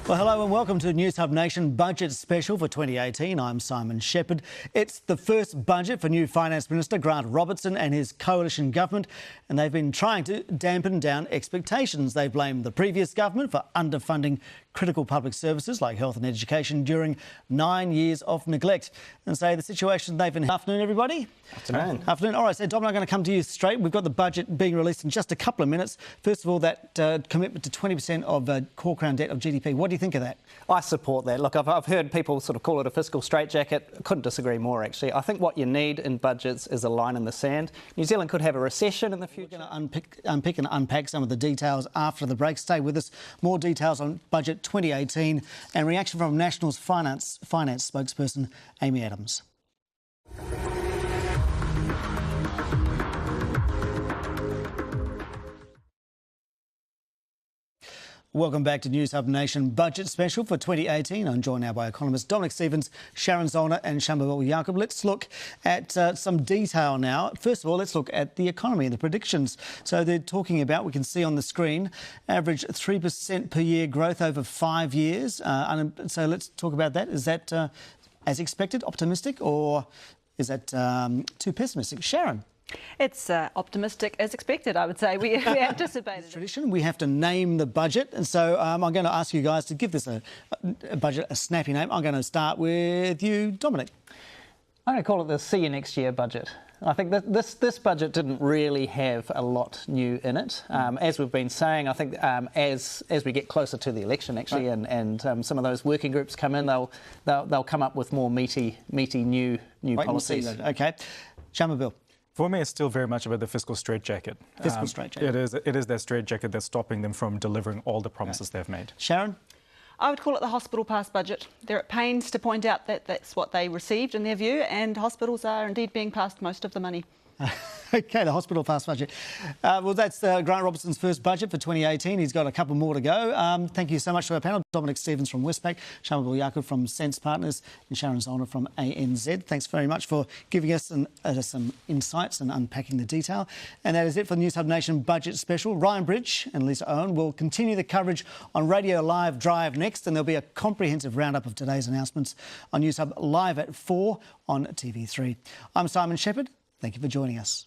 Well, hello and welcome to Newshub Nation Budget Special for 2018. I'm Simon Shepherd. It's the first budget for new Finance Minister Grant Robertson and his coalition government, and they've been trying to dampen down expectations. They blame the previous government for underfunding critical public services like health and education during 9 years of neglect, and say the situation they've been... Afternoon, everybody. Afternoon. Afternoon. All right, so Dom and I'm going to come to you straight. We've got the budget being released in just a couple of minutes. First of all, that commitment to 20% of core crown debt of GDP. What do you think of that? I support that. Look, I've heard people sort of call it a fiscal straitjacket. Couldn't disagree more, actually. I think what you need in budgets is a line in the sand. New Zealand could have a recession in the future. We're going to unpick and unpack some of the details after the break. Stay with us. More details on Budget 2018 and reaction from National's finance spokesperson, Amy Adams. Welcome back to Newshub Nation Budget Special for 2018. I'm joined now by economists Dominic Stevens, Sharon Zollner and Shambhabil Yacob. Let's look at some detail now. First of all, let's look at the economy and the predictions. So they're talking about, we can see on the screen, average 3% per year growth over 5 years. So let's talk about that. Is that as expected, optimistic, or is that too pessimistic? Sharon? It's optimistic as expected, I would say. We anticipated tradition. We have to name the budget, and so I'm going to ask you guys to give this a budget a snappy name. I'm going to start with you, Dominic. I'm going to call it the see you next year budget. I think that this budget didn't really have a lot new in it. As we've been saying, I think as we get closer to the election, actually, right, and some of those working groups come in, they'll come up with more meaty new policies. Okay, Shambhabil. For me, it's still very much about the fiscal straitjacket. Fiscal straitjacket. It is that straitjacket that's stopping them from delivering all the promises they've made. Sharon? I would call it the hospital pass budget. They're at pains to point out that that's what they received in their view, and hospitals are indeed being passed most of the money. OK, the hospital pass budget. Well, that's Grant Robertson's first budget for 2018. He's got a couple more to go. Thank you so much to our panel. Dominic Stevens from Westpac, Shambhabil Yacob from Sense Partners and Sharon Zollner from ANZ. Thanks very much for giving us some insights and unpacking the detail. And that is it for the Newshub Nation Budget Special. Ryan Bridge and Lisa Owen will continue the coverage on Radio Live Drive next, and there'll be a comprehensive roundup of today's announcements on Newshub Live at 4 on TV3. I'm Simon Shepherd. Thank you for joining us.